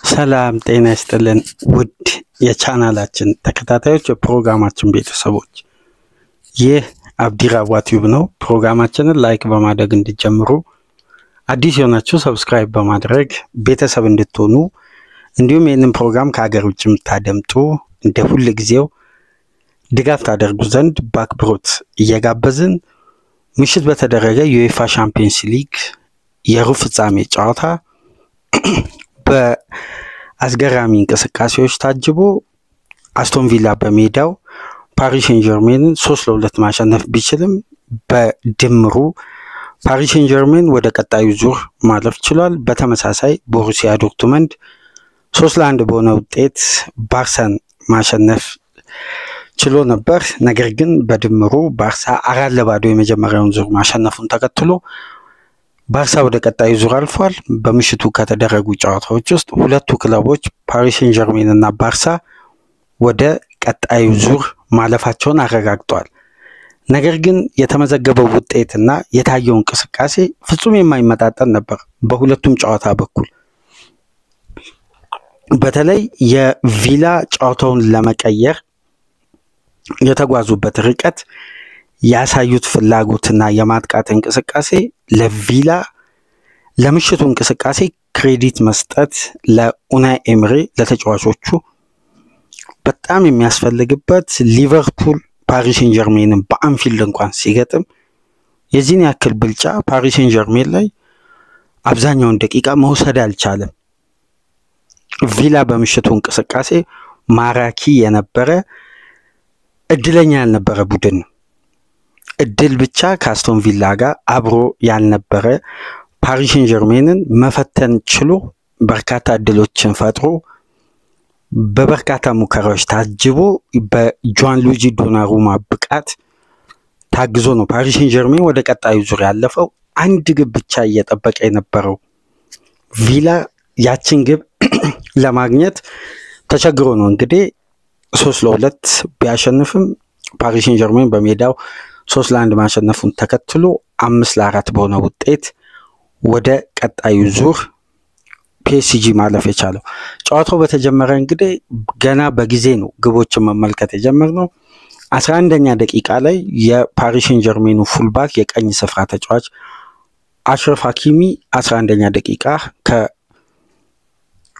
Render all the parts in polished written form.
ሰላም ጤና ይስጥልን ውድ የቻናላችን ተከታታዮች የፕሮግራማችን ቤተሰቦች ይህ አብዲራዋ ቲዩብ ነው። ፕሮግራማችንን ላይክ በማድረግ እንድትጀምሩ አዲስ የሆናችሁ ሰብስክራይብ በማድረግ ቤተሰብ እንድትሆኑ እንዲሁም ይህንን ፕሮግራም ከሀገር ውጭ የምታደምጡ እንደ ሁሉ ጊዜው ድጋፍ ታደርጉ ዘንድ በአክብሮት እየጋበዝን ምሽት በተደረገ ዩኤፋ ቻምፒየንስ ሊግ የሩብ ፍጻሜ ጨዋታ በአስገራሚ እንቅስቃሴዎች ታጅቦ አስቶን ቪላ በሜዳው ፓሪስ ሴን ጀርሜን 3-2 ማሸነፍ ቢችልም በድምሩ ፓሪስ ሴን ጀርሜን ወደ ቀጣዩ ዙር ማለፍ ችሏል። በተመሳሳይ ቦሩሲያ ዶርትመንድ 3-1 በሆነ ውጤት ባርሳን ማሸነፍ ችሎ ነበር። ነገር ግን በድምሩ ባርሳ 4-0 የመጀመሪያውን ዙር ማሸነፉን ተከትሎ ባርሳ ወደ ቀጣዩ ዙር አልፏል። በምሽቱ ከተደረጉ ጨዋታዎች ውስጥ ሁለቱ ክለቦች ፓሪስ ሴን ጀርሜን እና ባርሳ ወደ ቀጣዩ ዙር ማለፋቸውን አረጋግጠዋል። ነገር ግን የተመዘገበው ውጤትና የታየው እንቅስቃሴ ፍጹም የማይመጣጠን ነበር። በሁለቱም ጨዋታ በኩል በተለይ የቪላ ጨዋታውን ለመቀየር የተጓዙበት ርቀት ያሳዩት ፍላጎትና የማጥቃት እንቅስቃሴ ለቪላ ለምሽቱ እንቅስቃሴ ክሬዲት መስጠት ለኡናይ ኤምሪ ለተጫዋቾቹ በጣም የሚያስፈልግበት ሊቨርፑል ፓሪስ ሴን ጀርሜንን በአንፊልድ እንኳን ሲገጥም የዚህን ያክል ብልጫ ፓሪስ ሴን ጀርሜን ላይ አብዛኛውን ደቂቃ መውሰድ አልቻለም። ቪላ በምሽቱ እንቅስቃሴ ማራኪ የነበረ እድለኛ ያልነበረ ቡድን ነው። እድል ብቻ ከአስቶን ቪላ ጋር አብሮ ያልነበረ ፓሪስ ሴን ጀርሜንን መፈተን ችሎ በርካታ እድሎችን ፈጥሮ በበርካታ ሙከራዎች ታጅቦ በጆን ሉጂ ዶናሩማ ብቃት ታግዞ ነው ፓሪስ ሴን ጀርሜን ወደ ቀጣዩ ዙር ያለፈው። አንድ ግብ ብቻ እየጠበቀ የነበረው ቪላ ያችን ግብ ለማግኘት ተቸግሮ ነው እንግዲህ 3-2 ቢያሸንፍም ፓሪስ ሴን ጀርሜን በሜዳው 3-1 ማሸነፉን ተከትሎ 5-4 በሆነ ውጤት ወደ ቀጣዩ ዙር ፒኤስጂ ማለፍ የቻለው። ጨዋታው በተጀመረ እንግዲህ ገና በጊዜ ነው ግቦችን መመልከት የጀመርነው። 11ኛ ደቂቃ ላይ የፓሪስ ሴን ጀርሜኑ ፉልባክ የቀኝ ስፍራ ተጫዋች አሽረፍ ሀኪሚ 11ኛ ደቂቃ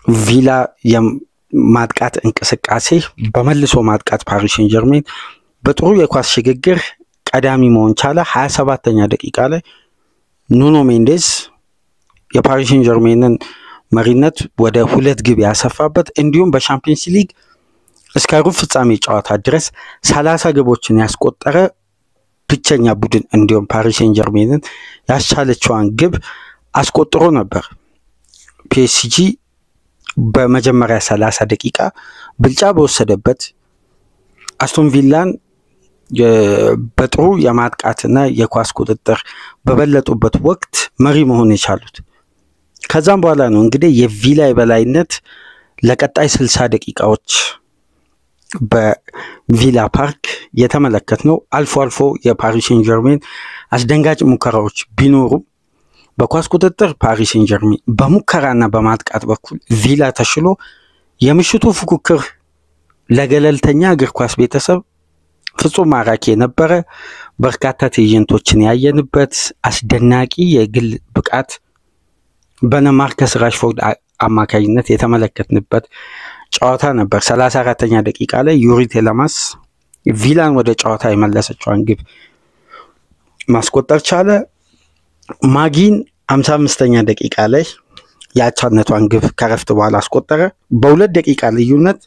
ከቪላ የማጥቃት እንቅስቃሴ በመልሶ ማጥቃት ፓሪስ ሴን ጀርሜን በጥሩ የኳስ ሽግግር ቀዳሚ መሆን ቻለ። 27ኛ ደቂቃ ላይ ኑኖ ሜንዴዝ የፓሪስ ሴን ጀርሜንን መሪነት ወደ 2 ግብ ያሰፋበት እንዲሁም በቻምፒየንስ ሊግ እስከ ሩብ ፍጻሜ ጨዋታ ድረስ 30 ግቦችን ያስቆጠረ ብቸኛ ቡድን እንዲሁም ፓሪስ ሴን ጀርሜንን ያስቻለችዋን ግብ አስቆጥሮ ነበር። ፒኤስጂ በመጀመሪያ 30 ደቂቃ ብልጫ በወሰደበት አስቶን ቪላን በጥሩ የማጥቃትና የኳስ ቁጥጥር በበለጡበት ወቅት መሪ መሆን የቻሉት። ከዛም በኋላ ነው እንግዲህ የቪላ የበላይነት ለቀጣይ 60 ደቂቃዎች በቪላ ፓርክ የተመለከትነው። አልፎ አልፎ የፓሪስ ሴን ጀርሜን አስደንጋጭ ሙከራዎች ቢኖሩ በኳስ ቁጥጥር ፓሪስ ሴን ጀርሜን በሙከራና በማጥቃት በኩል ቪላ ተሽሎ የምሽቱ ፉክክር ለገለልተኛ እግር ኳስ ቤተሰብ ፍጹም ማራኪ የነበረ በርካታ ትዕይንቶችን ያየንበት አስደናቂ የግል ብቃት በማርከስ ራሽፎርድ አማካኝነት የተመለከትንበት ጨዋታ ነበር። 34ኛ ደቂቃ ላይ ዩሪ ቴለማስ ቪላን ወደ ጨዋታ የመለሰችዋን ግብ ማስቆጠር ቻለ። ማጊን 55ኛ ደቂቃ ላይ ያቻነቷን ግብ ከረፍት በኋላ አስቆጠረ። በ2 ደቂቃ ልዩነት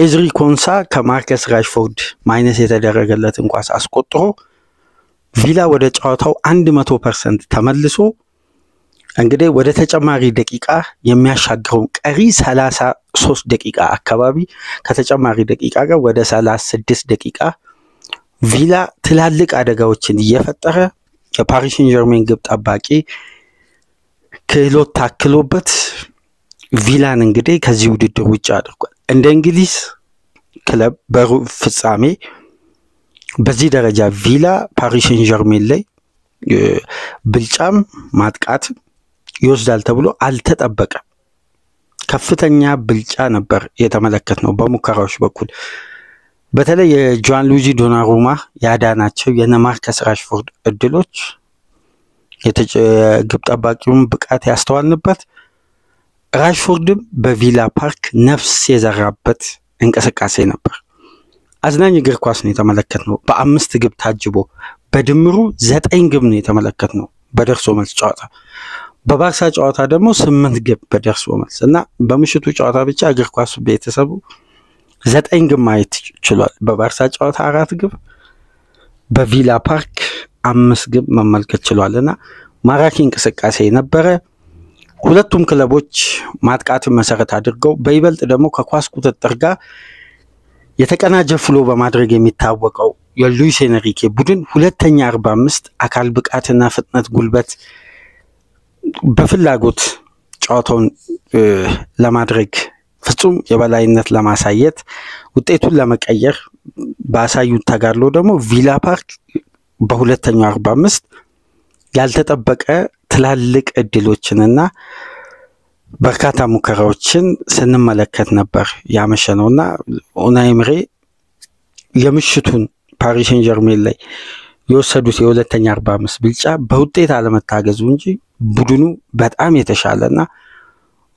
ኤዝሪ ኮንሳ ከማርከስ ራሽፎርድ ማይነስ የተደረገለትን ኳስ አስቆጥሮ ቪላ ወደ ጨዋታው 100% ተመልሶ እንግዲህ ወደ ተጨማሪ ደቂቃ የሚያሻግረውን ቀሪ 33 ደቂቃ አካባቢ ከተጨማሪ ደቂቃ ጋር ወደ 36 ደቂቃ ቪላ ትላልቅ አደጋዎችን እየፈጠረ የፓሪስ ሴን ጀርሜን ግብ ጠባቂ ክህሎት ታክሎበት ቪላን እንግዲህ ከዚህ ውድድር ውጭ አድርጓል። እንደ እንግሊዝ ክለብ በሩብ ፍጻሜ በዚህ ደረጃ ቪላ ፓሪስ ሴን ጀርሜን ላይ ብልጫም ማጥቃት ይወስዳል ተብሎ አልተጠበቀም። ከፍተኛ ብልጫ ነበር የተመለከትነው በሙከራዎች በኩል። በተለይ የጆን ሉጂ ዶናሩማ ያዳናቸው የማርከስ ራሽፎርድ እድሎች ግብ ጠባቂውን ብቃት ያስተዋልንበት፣ ራሽፎርድም በቪላ ፓርክ ነፍስ የዘራበት እንቅስቃሴ ነበር። አዝናኝ እግር ኳስ ነው የተመለከትነው። በ5 ግብ ታጅቦ በድምሩ 9 ግብ ነው የተመለከትነው በደርሶ መልስ ጨዋታ። በባርሳ ጨዋታ ደግሞ 8 ግብ በደርሶ መልስ እና በምሽቱ ጨዋታ ብቻ እግር ኳስ ቤተሰቡ 9 ግብ ማየት ችሏል። በባርሳ ጨዋታ 4 ግብ፣ በቪላ ፓርክ 5 ግብ መመልከት ችሏልና ማራኪ እንቅስቃሴ ነበረ። ሁለቱም ክለቦች ማጥቃትን መሰረት አድርገው በይበልጥ ደግሞ ከኳስ ቁጥጥር ጋር የተቀናጀ ፍሎ በማድረግ የሚታወቀው የሉዊስ ኤንሪኬ ቡድን ሁለተኛ 45 አካል ብቃትና ፍጥነት፣ ጉልበት በፍላጎት ጨዋታውን ለማድረግ ፍጹም የበላይነት ለማሳየት ውጤቱን ለመቀየር ባሳዩት ተጋድሎ ደግሞ ቪላ ፓርክ በሁለተኛው 45 ያልተጠበቀ ትላልቅ እድሎችንና በርካታ ሙከራዎችን ስንመለከት ነበር ያመሸነውና ኡናይ ኤምሬ የምሽቱን ፓሪስ ሴን ጀርሜን ላይ የወሰዱት የሁለተኛ 45 ብልጫ በውጤት አለመታገዙ እንጂ ቡድኑ በጣም የተሻለና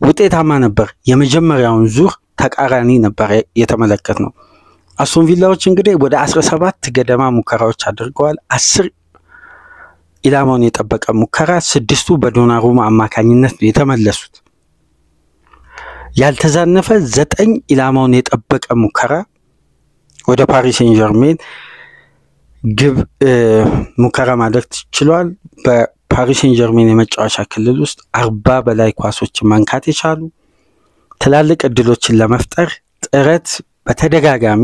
ውጤታማ ነበር። የመጀመሪያውን ዙር ተቃራኒ ነበር የተመለከትነው። አስቶን ቪላዎች እንግዲህ ወደ 17 ገደማ ሙከራዎች አድርገዋል። 10 ኢላማውን የጠበቀ ሙከራ፣ 6ቱ በዶናሩማ አማካኝነት ነው የተመለሱት። ያልተዛነፈ 9 ኢላማውን የጠበቀ ሙከራ ወደ ፓሪስ ሴን ጀርሜን ግብ ሙከራ ማድረግ ችሏል። በፓሪስ ሴን ጀርሜን የመጫወቻ ክልል ውስጥ 40 በላይ ኳሶችን መንካት የቻሉ ትላልቅ እድሎችን ለመፍጠር ጥረት በተደጋጋሚ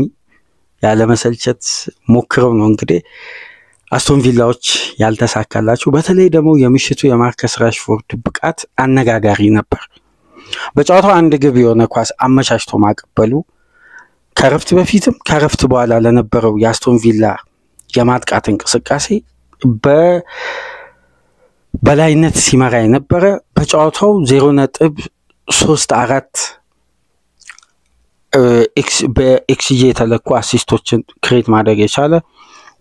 ያለመሰልቸት ሞክረው ነው እንግዲህ አስቶን ቪላዎች ያልተሳካላቸው። በተለይ ደግሞ የምሽቱ የማርከስ ራሽፎርድ ብቃት አነጋጋሪ ነበር። በጨዋታው 1 ግብ የሆነ ኳስ አመቻችቶ ማቀበሉ ከረፍት በፊትም ከረፍት በኋላ ለነበረው የአስቶን ቪላ የማጥቃት እንቅስቃሴ በላይነት ሲመራ የነበረ፣ በጨዋታው 0.34 በኤክስጂ የተለኩ አሲስቶችን ክሬት ማድረግ የቻለ፣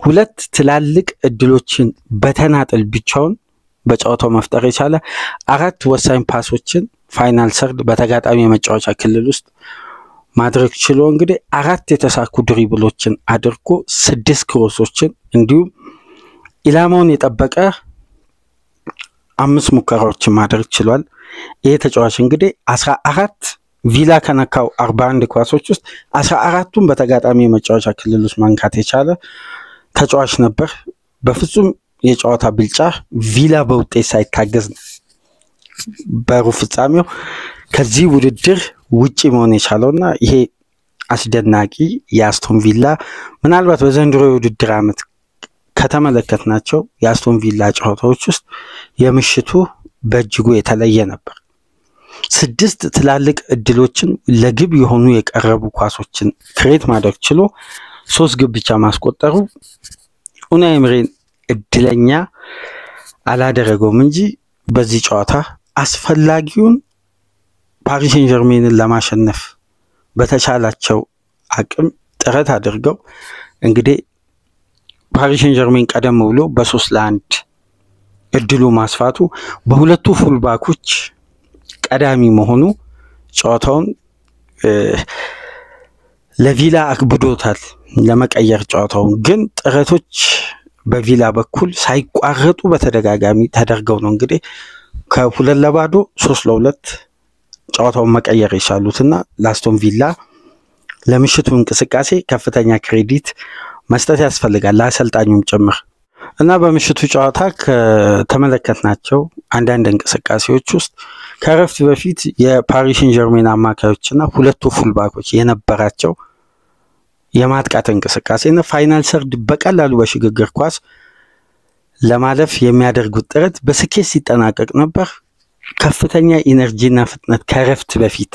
2 ትላልቅ እድሎችን በተናጠል ብቻውን በጨዋታው መፍጠር የቻለ፣ 4 ወሳኝ ፓሶችን ፋይናል ሰርድ በተጋጣሚ የመጫወቻ ክልል ውስጥ ማድረግ ችሎ እንግዲህ 4 የተሳኩ ድሪብሎችን አድርጎ 6 ክሮሶችን እንዲሁም ኢላማውን የጠበቀ 5 ሙከራዎችን ማድረግ ችሏል። ይሄ ተጫዋች እንግዲህ 14 ቪላ ከነካው 41 ኳሶች ውስጥ 14ቱን በተጋጣሚ የመጫወቻ ክልል ውስጥ መንካት የቻለ ተጫዋች ነበር። በፍጹም የጨዋታ ብልጫ ቪላ በውጤት ሳይታገዝ ነው በሩብ ፍጻሜው ከዚህ ውድድር ውጪ መሆን የቻለውና ይሄ አስደናቂ የአስቶን ቪላ ምናልባት በዘንድሮ የውድድር ዓመት ከተመለከትናቸው የአስቶን ቪላ ጨዋታዎች ውስጥ የምሽቱ በእጅጉ የተለየ ነበር። 6 ትላልቅ እድሎችን ለግብ የሆኑ የቀረቡ ኳሶችን ክሬት ማድረግ ችሎ 3 ግብ ብቻ ማስቆጠሩ ኡናይ ኤምሬን እድለኛ አላደረገውም እንጂ በዚህ ጨዋታ አስፈላጊውን ፓሪስ ሴን ጀርሜንን ለማሸነፍ በተቻላቸው አቅም ጥረት አድርገው እንግዲህ ፓሪስ ሴን ጀርሜን ቀደም ብሎ በ3-1 እድሉ ማስፋቱ በሁለቱ ፉልባኮች ቀዳሚ መሆኑ ጨዋታውን ለቪላ አክብዶታል ለመቀየር ጨዋታውን። ግን ጥረቶች በቪላ በኩል ሳይቋረጡ በተደጋጋሚ ተደርገው ነው እንግዲህ ከ2-0 3-2 ጨዋታውን መቀየር የቻሉትና ለአስቶን ቪላ ለምሽቱ እንቅስቃሴ ከፍተኛ ክሬዲት መስጠት ያስፈልጋል ለአሰልጣኙም ጭምር። እና በምሽቱ ጨዋታ ከተመለከትናቸው አንዳንድ እንቅስቃሴዎች ውስጥ ከረፍት በፊት የፓሪስ ሴን ጀርሜን አማካዮችና ሁለቱ ፉልባኮች የነበራቸው የማጥቃት እንቅስቃሴና ፋይናል ሰርድ በቀላሉ በሽግግር ኳስ ለማለፍ የሚያደርጉት ጥረት በስኬት ሲጠናቀቅ ነበር። ከፍተኛ ኢነርጂና ፍጥነት ከረፍት በፊት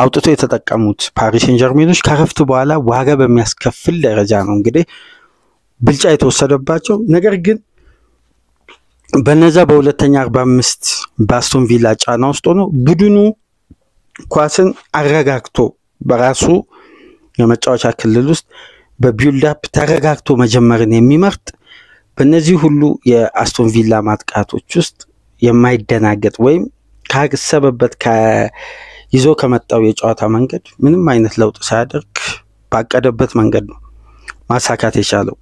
አውጥቶ የተጠቀሙት ፓሪስ ሴን ጀርሜኖች ከረፍት በኋላ ዋጋ በሚያስከፍል ደረጃ ነው እንግዲህ ብልጫ የተወሰደባቸው። ነገር ግን በነዛ በሁለተኛ 45 በአስቶን ቪላ ጫና ውስጥ ሆኖ ቡድኑ ኳስን አረጋግቶ በራሱ የመጫወቻ ክልል ውስጥ በቢልድ አፕ ተረጋግቶ መጀመርን የሚመርጥ በእነዚህ ሁሉ የአስቶን ቪላ ማጥቃቶች ውስጥ የማይደናገጥ ወይም ካሰበበት ይዞ ከመጣው የጨዋታ መንገድ ምንም አይነት ለውጥ ሳያደርግ ባቀደበት መንገድ ነው ማሳካት የቻለው።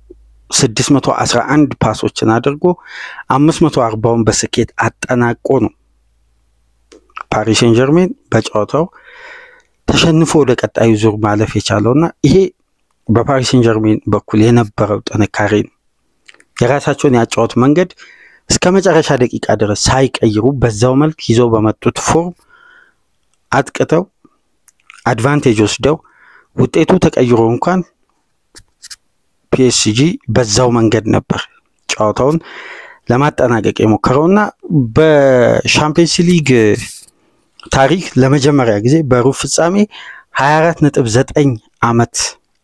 611 ፓሶችን አድርጎ 540ውን በስኬት አጠናቆ ነው ፓሪስ ሴን ጀርሜን በጨዋታው ተሸንፎ ወደ ቀጣዩ ዙር ማለፍ የቻለውና ይሄ በፓሪስ ሴን ጀርሜን በኩል የነበረው ጥንካሬ ነው። የራሳቸውን ያጫወት መንገድ እስከ መጨረሻ ደቂቃ ድረስ ሳይቀይሩ በዛው መልክ ይዘው በመጡት ፎርም አጥቅተው አድቫንቴጅ ወስደው ውጤቱ ተቀይሮ እንኳን ፒኤስጂ በዛው መንገድ ነበር ጨዋታውን ለማጠናቀቅ የሞከረውና በሻምፒየንስ ሊግ ታሪክ ለመጀመሪያ ጊዜ በሩብ ፍጻሜ 24.9 ዓመት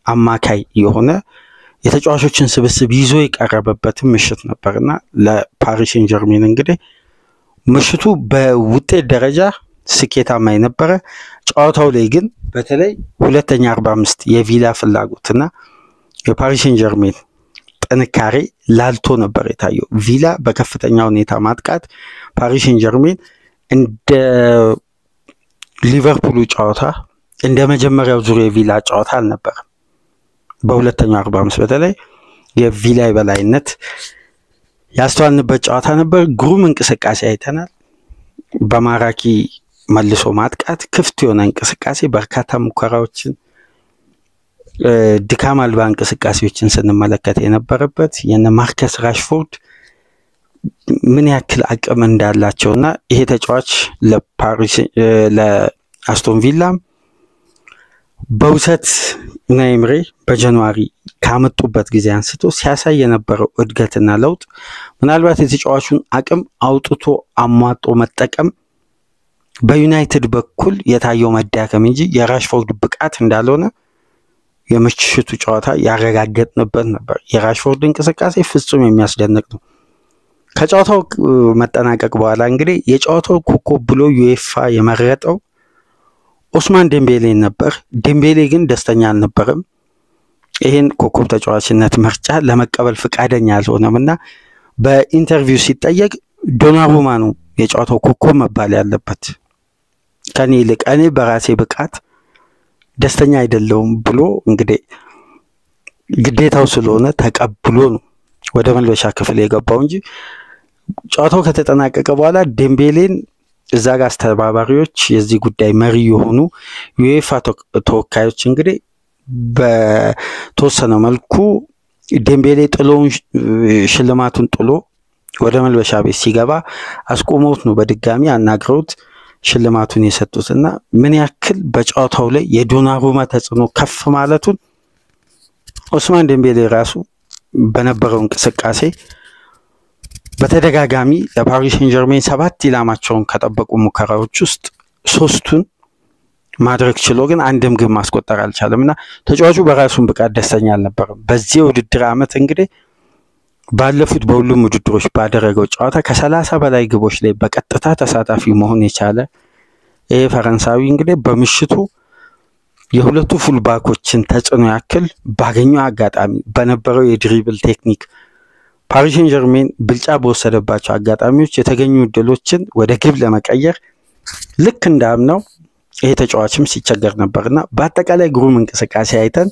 አማካይ የሆነ የተጫዋቾችን ስብስብ ይዞ የቀረበበት ምሽት ነበርና ለፓሪስ ሴን ጀርሜን እንግዲህ ምሽቱ በውጤት ደረጃ ስኬታማ የነበረ ጨዋታው ላይ ግን በተለይ ሁለተኛ 45 የቪላ ፍላጎትና የፓሪስ ሴን ጀርሜን ጥንካሬ ላልቶ ነበር የታየው። ቪላ በከፍተኛ ሁኔታ ማጥቃት ፓሪስ ሴን ጀርሜን እንደ ሊቨርፑል ጨዋታ እንደ መጀመሪያው ዙር የቪላ ጨዋታ አልነበረም። በሁለተኛው 45 በተለይ የቪላ የበላይነት ያስተዋልንበት ጨዋታ ነበር። ግሩም እንቅስቃሴ አይተናል። በማራኪ መልሶ ማጥቃት ክፍት የሆነ እንቅስቃሴ በርካታ ሙከራዎችን ድካም አልባ እንቅስቃሴዎችን ስንመለከት የነበረበት የነ ማርከስ ራሽፎርድ ምን ያክል አቅም እንዳላቸውና ይሄ ተጫዋች ለአስቶን ቪላ በውሰት ኡናይ ኤምሬ በጃንዋሪ ካመጡበት ጊዜ አንስቶ ሲያሳይ የነበረው እድገትና ለውጥ ምናልባት የተጫዋቹን አቅም አውጥቶ አሟጦ መጠቀም በዩናይትድ በኩል የታየው መዳከም እንጂ የራሽፎርድ ብቃት እንዳልሆነ የምሽቱ ጨዋታ ያረጋገጥንበት ነበር። የራሽፎርድ እንቅስቃሴ ፍጹም የሚያስደንቅ ነው። ከጨዋታው መጠናቀቅ በኋላ እንግዲህ የጨዋታው ኮከብ ብሎ ዩኤፋ የመረጠው ኦስማን ዴምቤሌ ነበር። ዴምቤሌ ግን ደስተኛ አልነበረም። ይሄን ኮከብ ተጫዋችነት ምርጫ ለመቀበል ፈቃደኛ አልሆነምና በኢንተርቪው ሲጠየቅ ዶናሩማ ነው የጨዋታው ኮከብ መባል ያለበት ከኔ ይልቅ እኔ በራሴ ብቃት ደስተኛ አይደለሁም ብሎ እንግዲህ ግዴታው ስለሆነ ተቀብሎ ነው ወደ መልበሻ ክፍል የገባው እንጂ ጨዋታው ከተጠናቀቀ በኋላ ዴምቤሌን እዛ ጋር አስተባባሪዎች የዚህ ጉዳይ መሪ የሆኑ ዩኤፋ ተወካዮች እንግዲህ በተወሰነ መልኩ ዴምቤሌ ጥሎውን ሽልማቱን ጥሎ ወደ መልበሻ ቤት ሲገባ አስቆመውት ነው በድጋሚ አናግረውት ሽልማቱን የሰጡትና ምን ያክል በጨዋታው ላይ የዶናሩማ ተጽዕኖ ከፍ ማለቱን ኦስማን ዴምቤሌ ራሱ በነበረው እንቅስቃሴ በተደጋጋሚ ለፓሪስ ሴን ጀርሜን 7 ኢላማቸውን ከጠበቁ ሙከራዎች ውስጥ 3ቱን ማድረግ ችሎ ግን አንድም ግብ ማስቆጠር አልቻለምና ተጫዋቹ በራሱን ብቃት ደስተኛ አልነበረም። በዚህ ውድድር ዓመት እንግዲህ ባለፉት በሁሉም ውድድሮች ባደረገው ጨዋታ ከ30 በላይ ግቦች ላይ በቀጥታ ተሳታፊ መሆን የቻለ ይሄ ፈረንሳዊ እንግዲህ በምሽቱ የሁለቱ ፉልባኮችን ተጽዕኖ ያክል ባገኘው አጋጣሚ በነበረው የድሪብል ቴክኒክ ፓሪስ ሴን ጀርሜን ብልጫ በወሰደባቸው አጋጣሚዎች የተገኙ እድሎችን ወደ ግብ ለመቀየር ልክ እንዳምነው ይሄ ተጫዋችም ሲቸገር ነበርና በአጠቃላይ ግሩም እንቅስቃሴ አይተን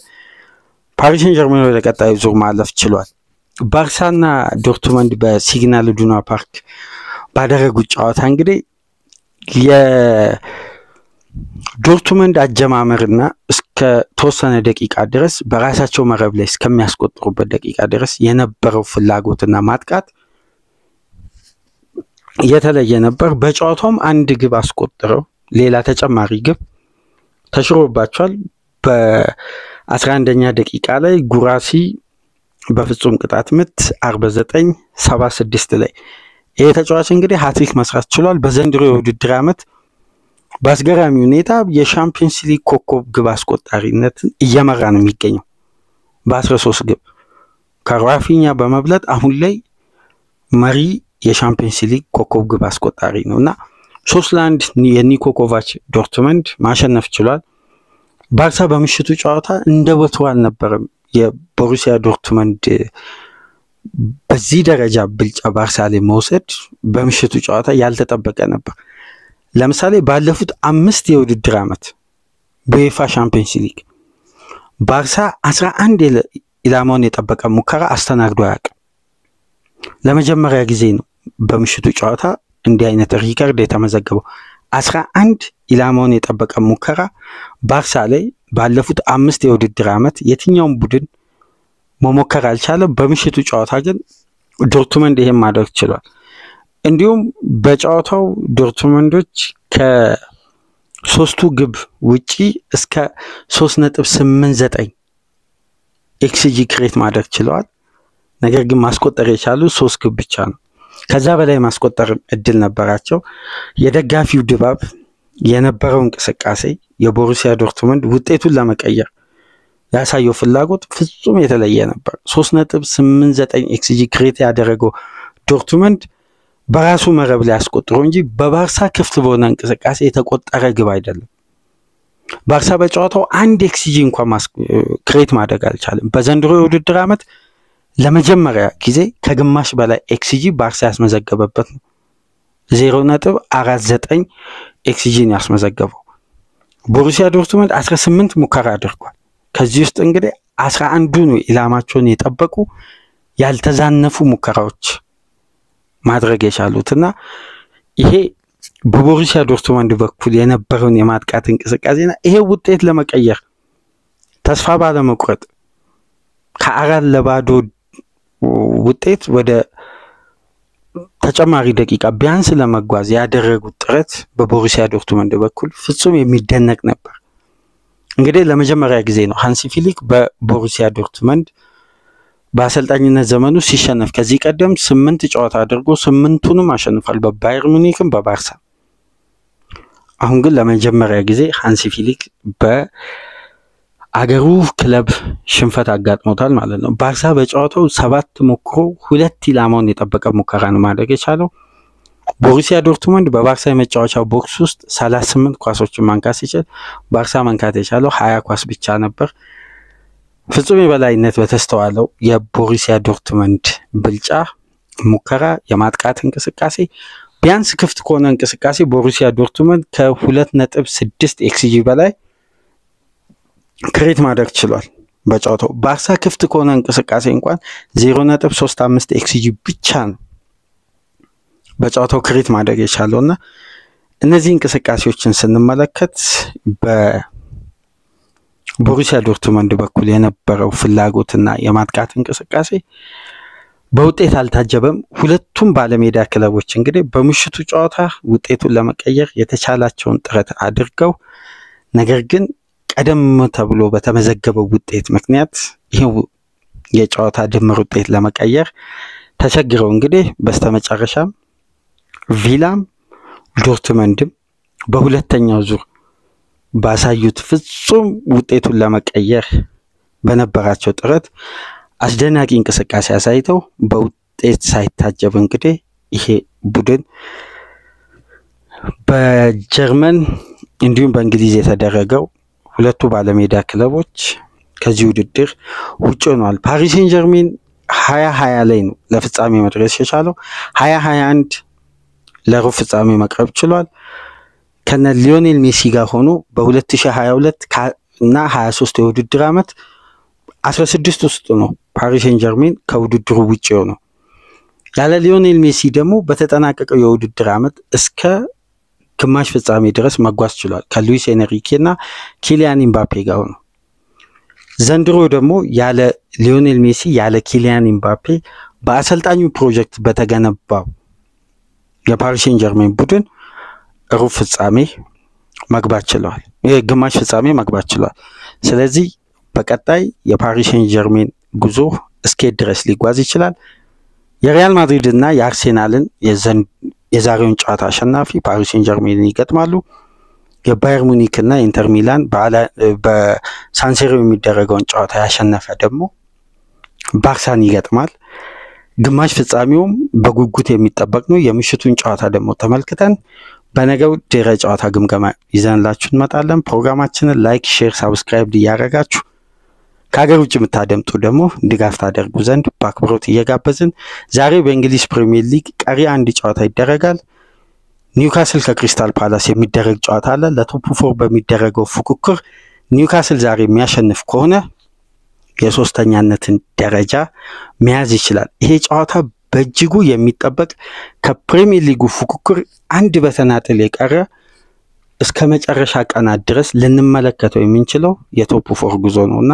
ፓሪስ ሴን ጀርሜን ወደ ቀጣዩ ዙር ማለፍ ችሏል። ባርሳና ዶርትመንድ በሲግናል ኢዱና ፓርክ ባደረጉት ጨዋታ እንግዲህ የዶርትመንድ አጀማመርና እስከ ተወሰነ ደቂቃ ድረስ በራሳቸው መረብ ላይ እስከሚያስቆጥሩበት ደቂቃ ድረስ የነበረው ፍላጎትና ማጥቃት የተለየ ነበር። በጨዋታውም አንድ ግብ አስቆጥረው ሌላ ተጨማሪ ግብ ተሽሮባቸዋል። በ11ኛ ደቂቃ ላይ ጉራሲ በፍጹም ቅጣት ምት 49-76 ላይ ይሄ ተጫዋች እንግዲህ ሃትሪክ መስራት ችሏል። በዘንድሮ የውድድር ዓመት በአስገራሚ ሁኔታ የሻምፒየንስ ሊግ ኮከብ ግብ አስቆጣሪነትን እየመራ ነው የሚገኘው በ13 ግብ ከራፊኛ በመብለጥ አሁን ላይ መሪ የሻምፒየንስ ሊግ ኮከብ ግብ አስቆጣሪ ነውና 3-1 የኒኮ ኮቫች ዶርትመንድ ማሸነፍ ችሏል። ባርሳ በምሽቱ ጨዋታ እንደ ወትሮ አልነበረም። የቦሩሲያ ዶርትመንድ በዚህ ደረጃ ብልጫ ባርሳ ላይ መውሰድ በምሽቱ ጨዋታ ያልተጠበቀ ነበር። ለምሳሌ ባለፉት 5 የውድድር ዓመት በዩኤፋ ሻምፒዮንስ ሊግ ባርሳ 11 ኢላማውን የጠበቀ ሙከራ አስተናግዶ አያውቅም። ለመጀመሪያ ጊዜ ነው በምሽቱ ጨዋታ እንዲህ አይነት ሪከርድ የተመዘገበው። 11 ኢላማውን የጠበቀ ሙከራ ባርሳ ላይ ባለፉት 5 የውድድር ዓመት የትኛውም ቡድን መሞከር አልቻለም። በምሽቱ ጨዋታ ግን ዶርትመንድ ይሄን ማድረግ ችሏል። እንዲሁም በጨዋታው ዶርትመንዶች ከ3ቱ ግብ ውጪ እስከ 3.89 ኤክስጂ ክሬት ማድረግ ችለዋል። ነገር ግን ማስቆጠር የቻሉ 3 ግብ ብቻ ነው። ከዛ በላይ ማስቆጠር እድል ነበራቸው። የደጋፊው ድባብ የነበረው እንቅስቃሴ የቦሩሲያ ዶርትመንድ ውጤቱን ለመቀየር ያሳየው ፍላጎት ፍጹም የተለየ ነበር። 3.89 ኤክስጂ ክሬት ያደረገው ዶርትመንድ በራሱ መረብ ላይ ያስቆጥሮ እንጂ በባርሳ ክፍት በሆነ እንቅስቃሴ የተቆጠረ ግብ አይደለም። ባርሳ በጨዋታው 1 ኤክስጂ እንኳን ክሬት ማድረግ አልቻለም። በዘንድሮ የውድድር ዓመት ለመጀመሪያ ጊዜ ከግማሽ በላይ ኤክስጂ ባርሳ ያስመዘገበበት ነው። 0.49 ኤክስጂ ነው ያስመዘገበው። ቦሩሲያ ዶርትመንድ 18 ሙከራ አድርጓል። ከዚህ ውስጥ እንግዲህ 11ዱ ነው ኢላማቸውን የጠበቁ ያልተዛነፉ ሙከራዎች ማድረግ የቻሉትና ይሄ በቦሩሲያ ዶርትመንድ በኩል የነበረውን የማጥቃት እንቅስቃሴና ይሄ ውጤት ለመቀየር ተስፋ ባለመቁረጥ ከ4-0 ውጤት ወደ ተጨማሪ ደቂቃ ቢያንስ ለመጓዝ ያደረጉት ጥረት በቦሩሲያ ዶርትመንድ በኩል ፍጹም የሚደነቅ ነበር። እንግዲህ ለመጀመሪያ ጊዜ ነው ሃንሲ ፊሊክ በቦሩሲያ ዶርትመንድ በአሰልጣኝነት ዘመኑ ሲሸነፍ። ከዚህ ቀደም 8 ጨዋታ አድርጎ 8ቱንም አሸንፏል፣ በባየር ሙኒክም በባርሳ። አሁን ግን ለመጀመሪያ ጊዜ ሃንሲ ፊሊክ በአገሩ ክለብ ሽንፈት አጋጥሞታል ማለት ነው። ባርሳ በጨዋታው 7 ሞክሮ 2 ኢላማውን የጠበቀ ሙከራ ነው ማድረግ የቻለው። ቦሩሲያ ዶርትመንድ በባርሳ የመጫወቻ ቦክስ ውስጥ 38 ኳሶችን ማንካት ሲችል ባርሳ መንካት የቻለው 20 ኳስ ብቻ ነበር። ፍጹም የበላይነት በተስተዋለው የቦሩሲያ ዶርትመንድ ብልጫ ሙከራ፣ የማጥቃት እንቅስቃሴ ቢያንስ ክፍት ከሆነ እንቅስቃሴ ቦሩሲያ ዶርትመንድ ከ2.6 ኤክስጂ በላይ ክሬት ማድረግ ችሏል በጨዋታው። ባርሳ ክፍት ከሆነ እንቅስቃሴ እንኳን 0.35 ኤክስጂ ብቻ ነው በጨዋታው ክሬት ማድረግ የቻለውና እነዚህ እንቅስቃሴዎችን ስንመለከት በቦሩሲያ ዶርትመንድ በኩል የነበረው ፍላጎትና የማጥቃት እንቅስቃሴ በውጤት አልታጀበም። ሁለቱም ባለሜዳ ክለቦች እንግዲህ በምሽቱ ጨዋታ ውጤቱን ለመቀየር የተቻላቸውን ጥረት አድርገው ነገር ግን ቀደም ተብሎ በተመዘገበው ውጤት ምክንያት ይሄው የጨዋታ ድምር ውጤት ለመቀየር ተቸግረው እንግዲህ በስተመጨረሻም ቪላም ዶርትመንድም በሁለተኛው ዙር ባሳዩት ፍጹም ውጤቱን ለመቀየር በነበራቸው ጥረት አስደናቂ እንቅስቃሴ አሳይተው በውጤት ሳይታጀብ እንግዲህ ይሄ ቡድን በጀርመን እንዲሁም በእንግሊዝ የተደረገው ሁለቱ ባለሜዳ ክለቦች ከዚህ ውድድር ውጭ ሆነዋል። ፓሪስ ሴን ጀርሜን 2020 ላይ ነው ለፍጻሜ መድረስ የቻለው። 2021 ለሩብ ፍጻሜ መቅረብ ችሏል። ከነ ሊዮኔል ሜሲ ጋር ሆኖ በ2022 እና 23 የውድድር ዓመት 16 ውስጥ ነው ፓሪስ ሴን ጀርሜን ከውድድሩ ውጭ ሆነው። ያለ ሊዮኔል ሜሲ ደግሞ በተጠናቀቀው የውድድር ዓመት እስከ ግማሽ ፍጻሜ ድረስ መጓዝ ችሏል ከሉዊስ ኤንሪኬ እና ኪሊያን ኤምባፔ ጋር ሆኖ። ዘንድሮ ደግሞ ያለ ሊዮኔል ሜሲ ያለ ኪሊያን ኤምባፔ በአሰልጣኙ ፕሮጀክት በተገነባው የፓሪስ ሴን ጀርሜን ቡድን ሩብ ፍጻሜ መግባት ችሏል፣ ግማሽ ፍጻሜ መግባት ችሏል። ስለዚህ በቀጣይ የፓሪስ ሴን ጀርሜን ጉዞ እስከ ድረስ ሊጓዝ ይችላል። የሪያል ማድሪድ እና የአርሴናልን የዛሬውን ጨዋታ አሸናፊ ፓሪስ ሴን ጀርሜንን ይገጥማሉ። የባየር ሙኒክ እና ኢንተር ሚላን በሳንሴሮ የሚደረገውን ጨዋታ ያሸነፈ ደግሞ ባርሳን ይገጥማል። ግማሽ ፍጻሜውም በጉጉት የሚጠበቅ ነው። የምሽቱን ጨዋታ ደግሞ ተመልክተን በነገው ድረ ጨዋታ ግምገማ ይዘንላችሁ እንመጣለን። ፕሮግራማችንን ላይክ፣ ሼር፣ ሰብስክራይብ እያደረጋችሁ ከሀገር ውጭ የምታደምጡ ደግሞ ድጋፍ ታደርጉ ዘንድ በአክብሮት እየጋበዝን ዛሬ በእንግሊዝ ፕሪሚየር ሊግ ቀሪ አንድ ጨዋታ ይደረጋል። ኒውካስል ከክሪስታል ፓላስ የሚደረግ ጨዋታ አለ። ለቶፕ 4 በሚደረገው ፉክክር ኒውካስል ዛሬ የሚያሸንፍ ከሆነ የሶስተኛነትን ደረጃ መያዝ ይችላል። ይሄ ጨዋታ በእጅጉ የሚጠበቅ ከፕሪሚየር ሊጉ ፉክክር አንድ በተናጥል የቀረ እስከ መጨረሻ ቀናት ድረስ ልንመለከተው የምንችለው የቶፕ 4 ጉዞ ነውና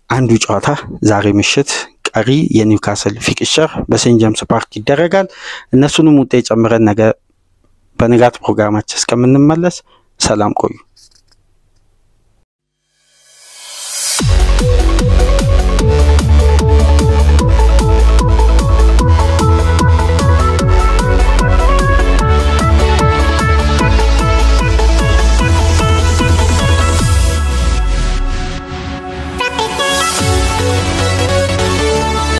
አንዱ ጨዋታ ዛሬ ምሽት ቀሪ የኒውካስል ፊክቸር በሴንት ጄምስ ፓርክ ይደረጋል። እነሱንም ውጤት ጨምረን ነገ በንጋት ፕሮግራማችን እስከምንመለስ ሰላም ቆዩ።